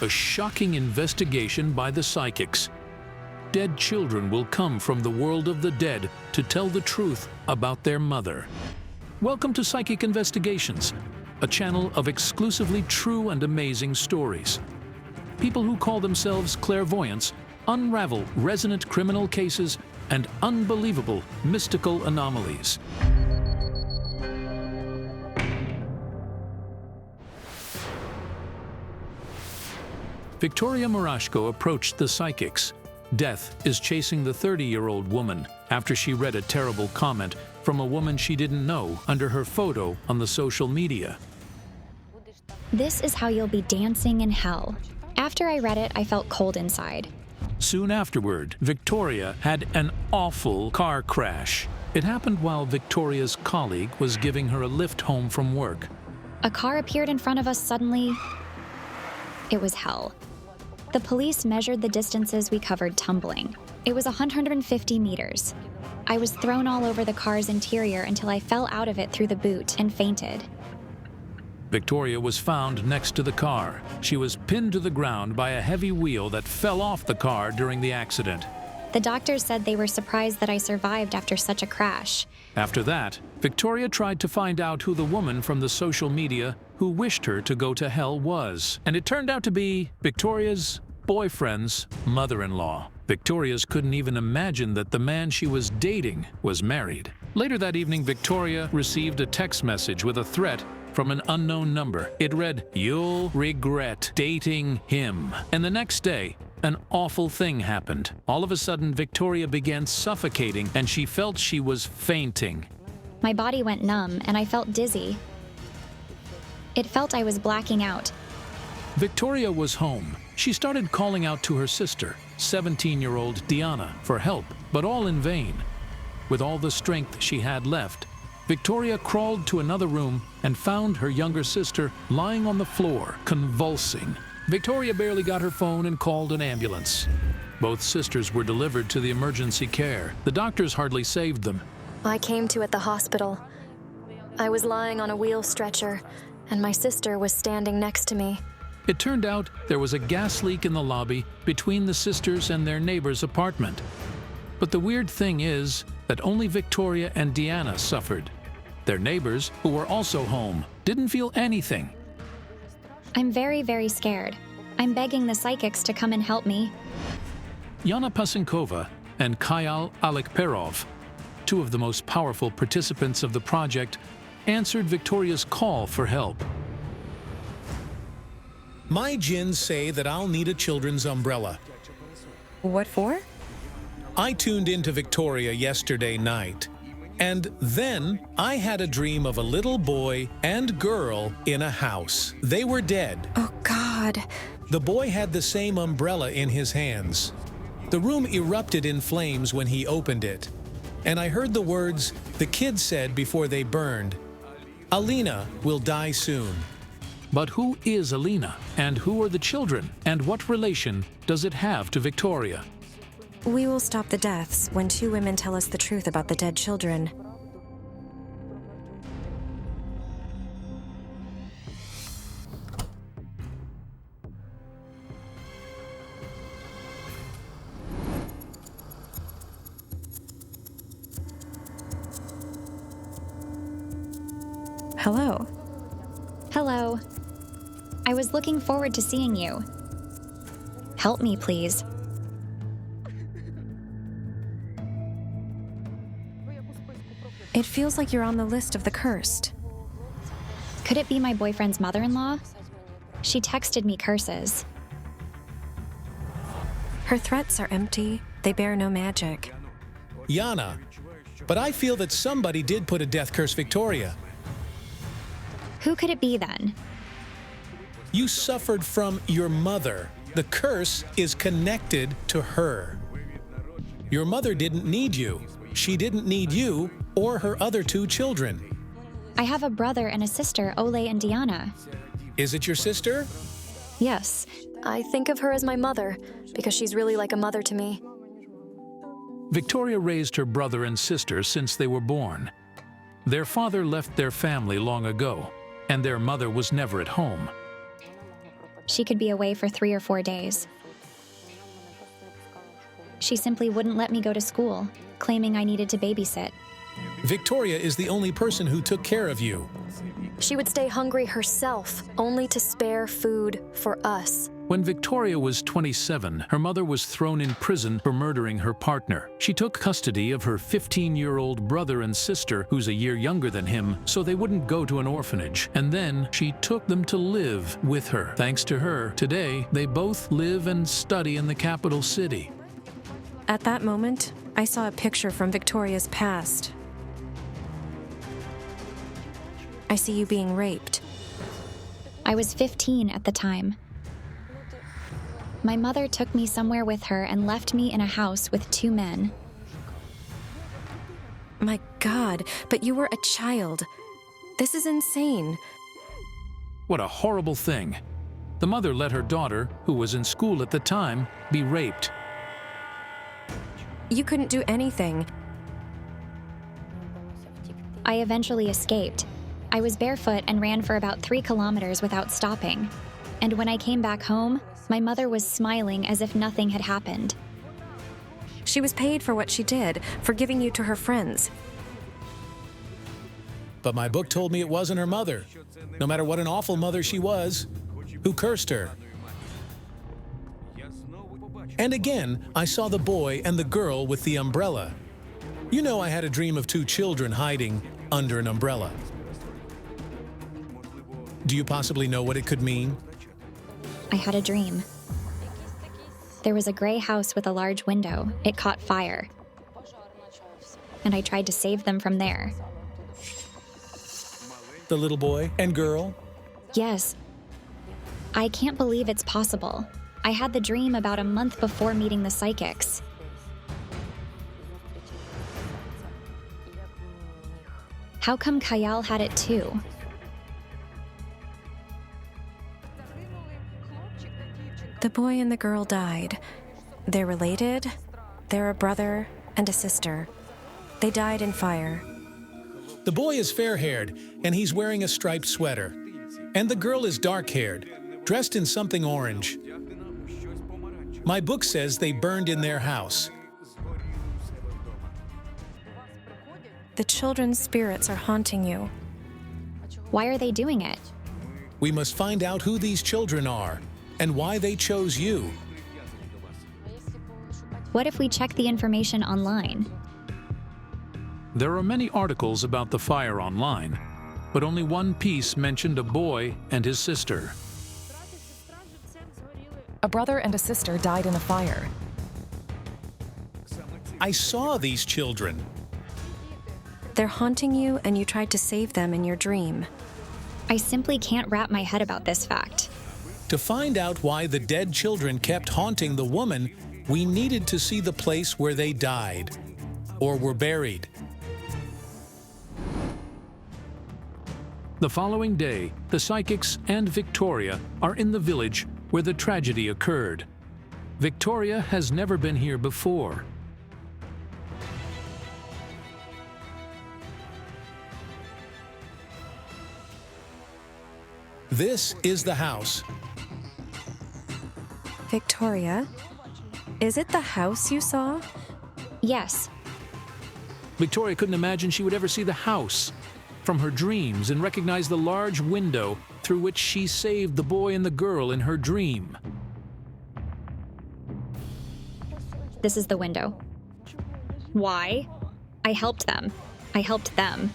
A shocking investigation by the psychics. Dead children will come from the world of the dead to tell the truth about their mother. Welcome to Psychic Investigations, a channel of exclusively true and amazing stories. People who call themselves clairvoyants unravel resonant criminal cases and unbelievable mystical anomalies. Victoria Marashko approached the psychics. Death is chasing the 30-year-old woman after she read a terrible comment from a woman she didn't know under her photo on the social media. This is how you'll be dancing in hell. After I read it, I felt cold inside. Soon afterward, Victoria had an awful car crash. It happened while Victoria's colleague was giving her a lift home from work. A car appeared in front of us suddenly. It was hell. The police measured the distances we covered tumbling. It was 150 meters. I was thrown all over the car's interior until I fell out of it through the boot and fainted. Victoria was found next to the car. She was pinned to the ground by a heavy wheel that fell off the car during the accident. The doctors said they were surprised that I survived after such a crash. After that, Victoria tried to find out who the woman from the social media who wished her to go to hell was. And it turned out to be Victoria's boyfriend's mother-in-law. Victoria's couldn't even imagine that the man she was dating was married. Later that evening, Victoria received a text message with a threat from an unknown number. It read, "You'll regret dating him." And the next day, an awful thing happened. All of a sudden, Victoria began suffocating and she felt she was fainting. My body went numb and I felt dizzy. It felt I was blacking out. Victoria was home. She started calling out to her sister, 17-year-old Diana, for help, but all in vain. With all the strength she had left, Victoria crawled to another room and found her younger sister lying on the floor, convulsing. Victoria barely got her phone and called an ambulance. Both sisters were delivered to the emergency care. The doctors hardly saved them. I came to at the hospital. I was lying on a wheel stretcher, and my sister was standing next to me. It turned out there was a gas leak in the lobby between the sisters and their neighbor's apartment. But the weird thing is that only Victoria and Diana suffered. Their neighbors, who were also home, didn't feel anything. I'm very, very scared. I'm begging the psychics to come and help me. Yana Pasinkova and Kayal Alekperov, two of the most powerful participants of the project, answered Victoria's call for help. My jinns say that I'll need a children's umbrella. What for? I tuned into Victoria yesterday night, and then I had a dream of a little boy and girl in a house. They were dead. Oh, God. The boy had the same umbrella in his hands. The room erupted in flames when he opened it, and I heard the words the kids said before they burned, "Alina will die soon." But who is Alina, and who are the children, and what relation does it have to Victoria? We will stop the deaths when two women tell us the truth about the dead children. Hello. Hello. I was looking forward to seeing you. Help me, please. It feels like you're on the list of the cursed. Could it be my boyfriend's mother-in-law? She texted me curses. Her threats are empty. They bear no magic. Yana, but I feel that somebody did put a death curse Victoria. Who could it be then? You suffered from your mother. The curse is connected to her. Your mother didn't need you. She didn't need you or her other two children. I have a brother and a sister, Ole and Diana. Is it your sister? Yes. I think of her as my mother, because she's really like a mother to me. Victoria raised her brother and sister since they were born. Their father left their family long ago, and their mother was never at home. She could be away for 3 or 4 days. She simply wouldn't let me go to school, claiming I needed to babysit. Victoria is the only person who took care of you. She would stay hungry herself, only to spare food for us. When Victoria was 27, her mother was thrown in prison for murdering her partner. She took custody of her 15-year-old brother and sister, who's a year younger than him, so they wouldn't go to an orphanage. And then she took them to live with her. Thanks to her, today, they both live and study in the capital city. At that moment, I saw a picture from Victoria's past. I see you being raped. I was 15 at the time. My mother took me somewhere with her and left me in a house with 2 men. My God, but you were a child. This is insane. What a horrible thing. The mother let her daughter, who was in school at the time, be raped. You couldn't do anything. I eventually escaped. I was barefoot and ran for about 3 kilometers without stopping. And when I came back home, my mother was smiling as if nothing had happened. She was paid for what she did, for giving you to her friends. But my book told me it wasn't her mother, no matter what an awful mother she was, who cursed her. And again, I saw the boy and the girl with the umbrella. You know, I had a dream of 2 children hiding under an umbrella. Do you possibly know what it could mean? I had a dream. There was a gray house with a large window. It caught fire. And I tried to save them from there. The little boy and girl? Yes. I can't believe it's possible. I had the dream about a month before meeting the psychics. How come Kayal had it too? The boy and the girl died. They're related. They're a brother and a sister. They died in fire. The boy is fair-haired, and he's wearing a striped sweater. And the girl is dark-haired, dressed in something orange. My book says they burned in their house. The children's spirits are haunting you. Why are they doing it? We must find out who these children are and why they chose you. What if we check the information online? There are many articles about the fire online, but only one piece mentioned a boy and his sister. A brother and a sister died in a fire. I saw these children. They're haunting you, and you tried to save them in your dream. I simply can't wrap my head about this fact. To find out why the dead children kept haunting the woman, we needed to see the place where they died or were buried. The following day, the psychics and Victoria are in the village where the tragedy occurred. Victoria has never been here before. This is the house. Victoria, is it the house you saw? Yes. Victoria couldn't imagine she would ever see the house from her dreams and recognize the large window through which she saved the boy and the girl in her dream. This is the window. Why? I helped them. I helped them.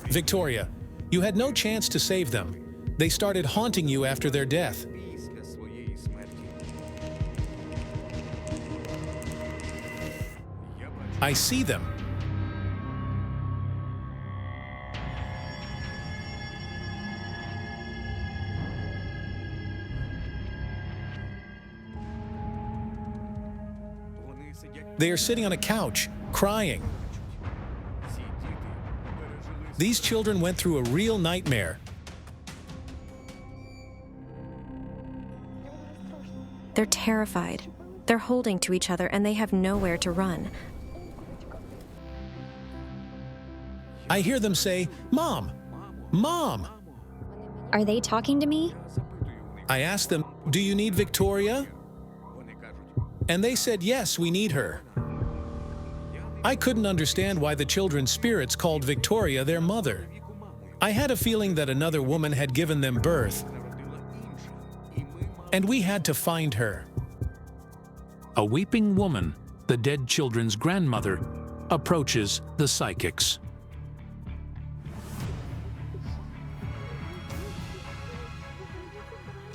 Victoria, you had no chance to save them. They started haunting you after their death. I see them. They are sitting on a couch, crying. These children went through a real nightmare. They're terrified. They're holding to each other, and they have nowhere to run. I hear them say, "Mom! Mom!" Are they talking to me? I asked them, "Do you need Victoria?" And they said, "Yes, we need her." I couldn't understand why the children's spirits called Victoria their mother. I had a feeling that another woman had given them birth, and we had to find her. A weeping woman, the dead children's grandmother, approaches the psychics.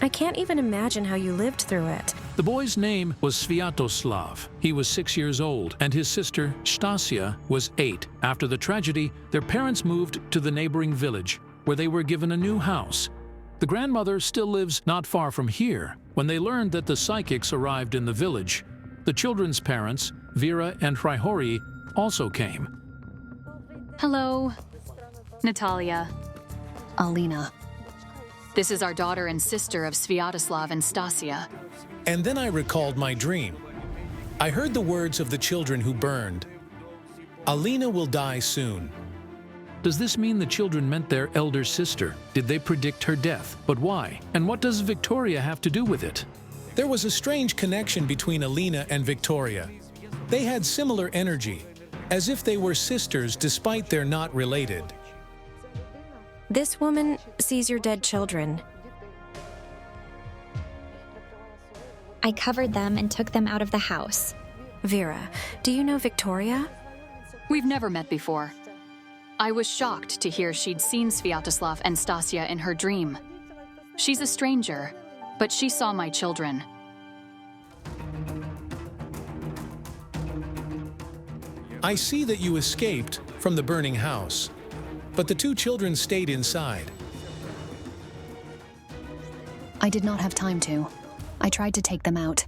I can't even imagine how you lived through it. The boy's name was Sviatoslav. He was 6 years old, and his sister, Stasia, was 8. After the tragedy, their parents moved to the neighboring village, where they were given a new house. The grandmother still lives not far from here. When they learned that the psychics arrived in the village, the children's parents, Vera and Hrihori, also came. Hello, Natalia. Alina. This is our daughter and sister of Sviatoslav and Stasia. And then I recalled my dream. I heard the words of the children who burned. Alina will die soon. Does this mean the children meant their elder sister? Did they predict her death? But why? And what does Victoria have to do with it? There was a strange connection between Alina and Victoria. They had similar energy, as if they were sisters despite their not related. This woman sees your dead children. I covered them and took them out of the house. Vera, do you know Victoria? We've never met before. I was shocked to hear she'd seen Sviatoslav and Stasia in her dream. She's a stranger, but she saw my children. I see that you escaped from the burning house, but the two children stayed inside. I did not have time to. I tried to take them out.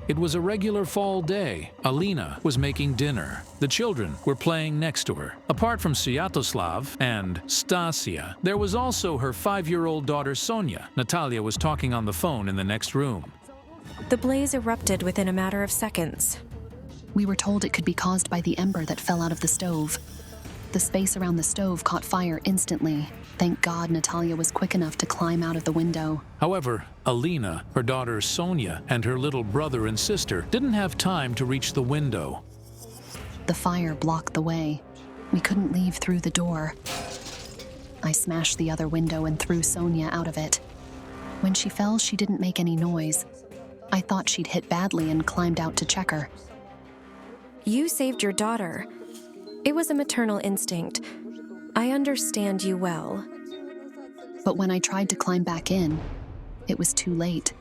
It was a regular fall day. Alina was making dinner. The children were playing next to her. Apart from Sviatoslav and Stasia, there was also her 5-year-old daughter Sonia. Natalia was talking on the phone in the next room. The blaze erupted within a matter of seconds. We were told it could be caused by the ember that fell out of the stove. The space around the stove caught fire instantly. Thank God Natalia was quick enough to climb out of the window. However, Alina, her daughter Sonia, and her little brother and sister didn't have time to reach the window. The fire blocked the way. We couldn't leave through the door. I smashed the other window and threw Sonia out of it. When she fell, she didn't make any noise. I thought she'd hit badly and climbed out to check her. You saved your daughter. It was a maternal instinct. I understand you well. But when I tried to climb back in, it was too late.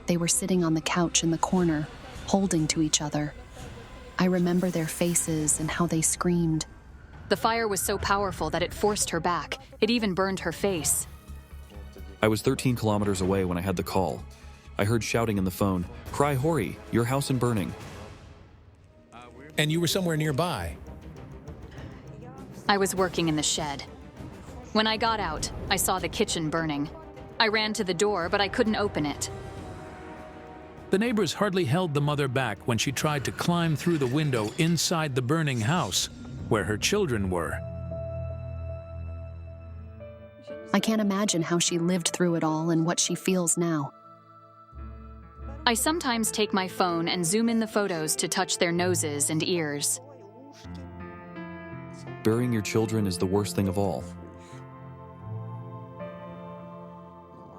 They were sitting on the couch in the corner, holding to each other. I remember their faces and how they screamed. The fire was so powerful that it forced her back. It even burned her face. I was 13 kilometers away when I had the call. I heard shouting in the phone, "Hrihori, your house in burning." And you were somewhere nearby. I was working in the shed. When I got out, I saw the kitchen burning. I ran to the door, but I couldn't open it. The neighbors hardly held the mother back when she tried to climb through the window inside the burning house, where her children were. I can't imagine how she lived through it all and what she feels now. I sometimes take my phone and zoom in the photos to touch their noses and ears. Burying your children is the worst thing of all.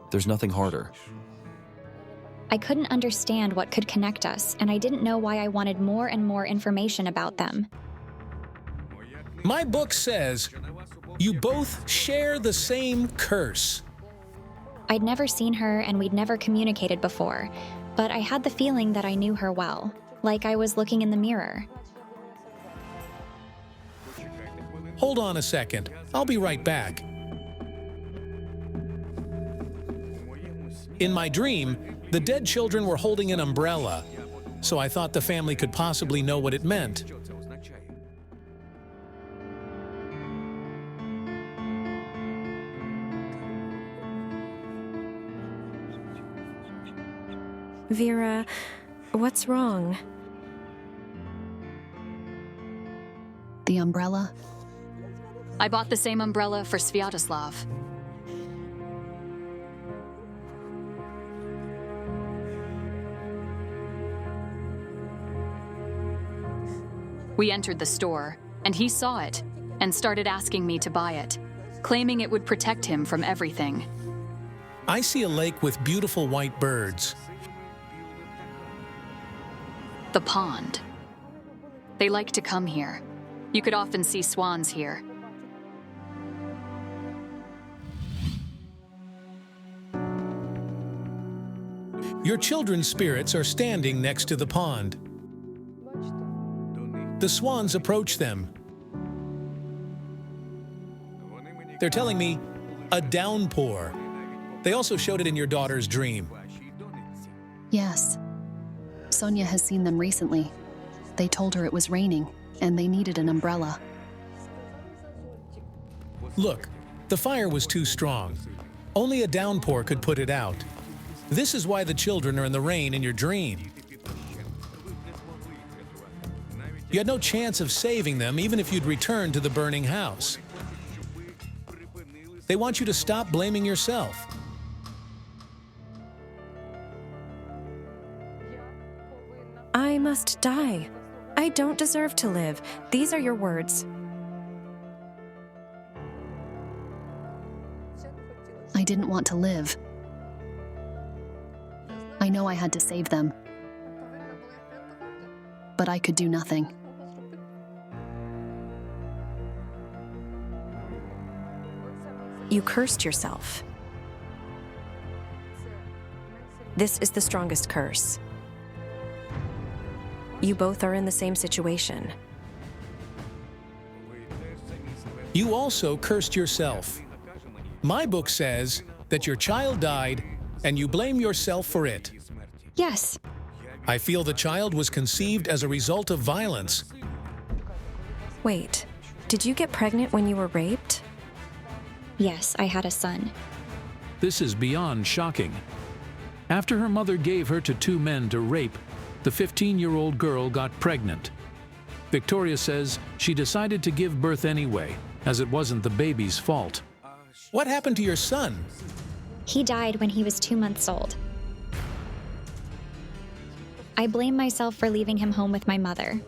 There's nothing harder. I couldn't understand what could connect us, and I didn't know why I wanted more and more information about them. My book says you both share the same curse. I'd never seen her and we'd never communicated before, but I had the feeling that I knew her well, like I was looking in the mirror. Hold on a second. I'll be right back. In my dream, the dead children were holding an umbrella, so I thought the family could possibly know what it meant. Vera, what's wrong? The umbrella? I bought the same umbrella for Sviatoslav. We entered the store, and he saw it and started asking me to buy it, claiming it would protect him from everything. I see a lake with beautiful white birds. The pond. They like to come here. You could often see swans here. Your children's spirits are standing next to the pond. The swans approach them. They're telling me a downpour. They also showed it in your daughter's dream. Yes. Sonia has seen them recently. They told her it was raining, and they needed an umbrella. Look, the fire was too strong. Only a downpour could put it out. This is why the children are in the rain in your dream. You had no chance of saving them even if you'd returned to the burning house. They want you to stop blaming yourself. I must die. I don't deserve to live. These are your words. I didn't want to live. I know I had to save them. But I could do nothing. You cursed yourself. This is the strongest curse. You both are in the same situation. You also cursed yourself. My book says that your child died and you blame yourself for it. Yes. I feel the child was conceived as a result of violence. Wait, did you get pregnant when you were raped? Yes, I had a son. This is beyond shocking. After her mother gave her to two men to rape, the 15-year-old girl got pregnant. Victoria says she decided to give birth anyway, as it wasn't the baby's fault. What happened to your son? He died when he was 2 months old. I blame myself for leaving him home with my mother.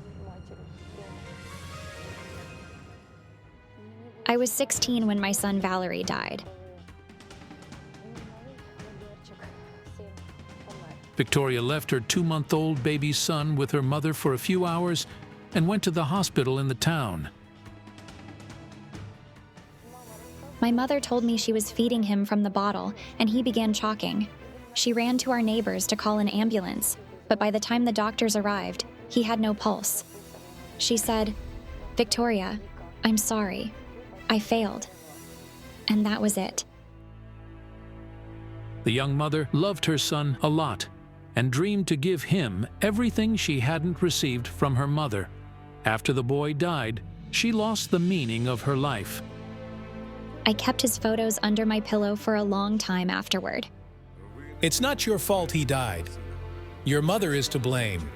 I was 16 when my son Valerie died. Victoria left her 2-month-old baby son with her mother for a few hours and went to the hospital in the town. My mother told me she was feeding him from the bottle, and he began choking. She ran to our neighbors to call an ambulance, but by the time the doctors arrived, he had no pulse. She said, "Victoria, I'm sorry. I failed." And that was it. The young mother loved her son a lot and dreamed to give him everything she hadn't received from her mother. After the boy died, she lost the meaning of her life. I kept his photos under my pillow for a long time afterward. It's not your fault he died. Your mother is to blame.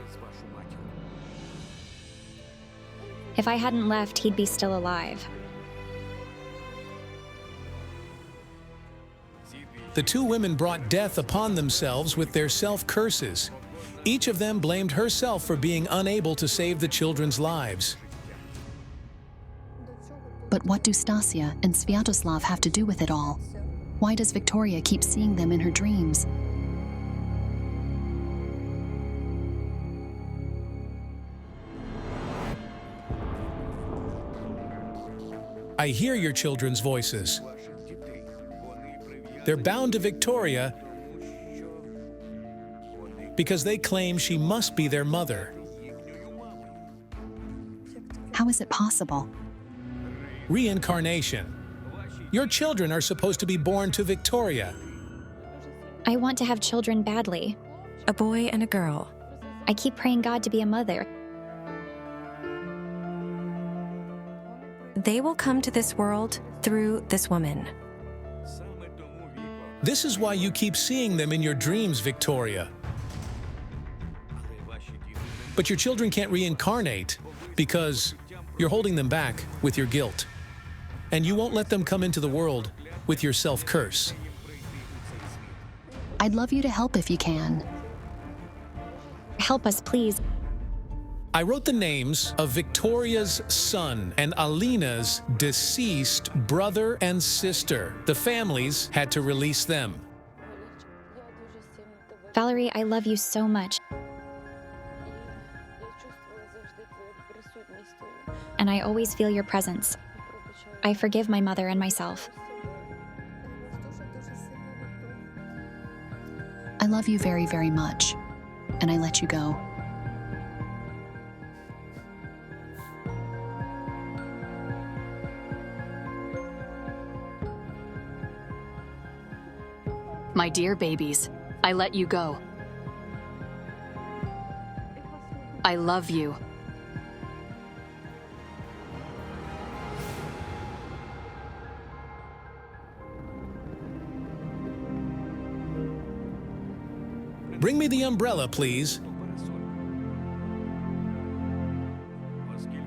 If I hadn't left, he'd be still alive. The two women brought death upon themselves with their self-curses. Each of them blamed herself for being unable to save the children's lives. But what do Stasia and Sviatoslav have to do with it all? Why does Victoria keep seeing them in her dreams? I hear your children's voices. They're bound to Victoria because they claim she must be their mother. How is it possible? Reincarnation. Your children are supposed to be born to Victoria. I want to have children badly. A boy and a girl. I keep praying God to be a mother. They will come to this world through this woman. This is why you keep seeing them in your dreams, Victoria. But your children can't reincarnate because you're holding them back with your guilt. And you won't let them come into the world with your self-curse. I'd love you to help if you can. Help us, please. I wrote the names of Victoria's son and Alina's deceased brother and sister. The families had to release them. Valerie, I love you so much. And I always feel your presence. I forgive my mother and myself. I love you very, very much, and I let you go. My dear babies, I let you go. I love you. Bring me the umbrella, please.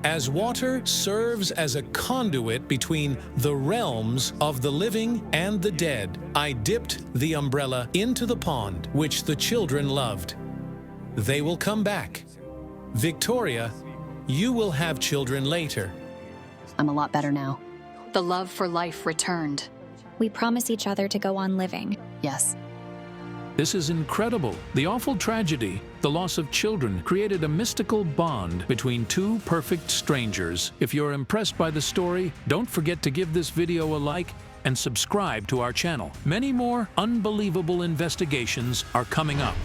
As water serves as a conduit between the realms of the living and the dead, I dipped the umbrella into the pond, which the children loved. They will come back. Victoria, you will have children later. I'm a lot better now. The love for life returned. We promise each other to go on living. Yes. This is incredible. The awful tragedy, the loss of children, created a mystical bond between two perfect strangers. If you're impressed by the story, don't forget to give this video a like and subscribe to our channel. Many more unbelievable investigations are coming up.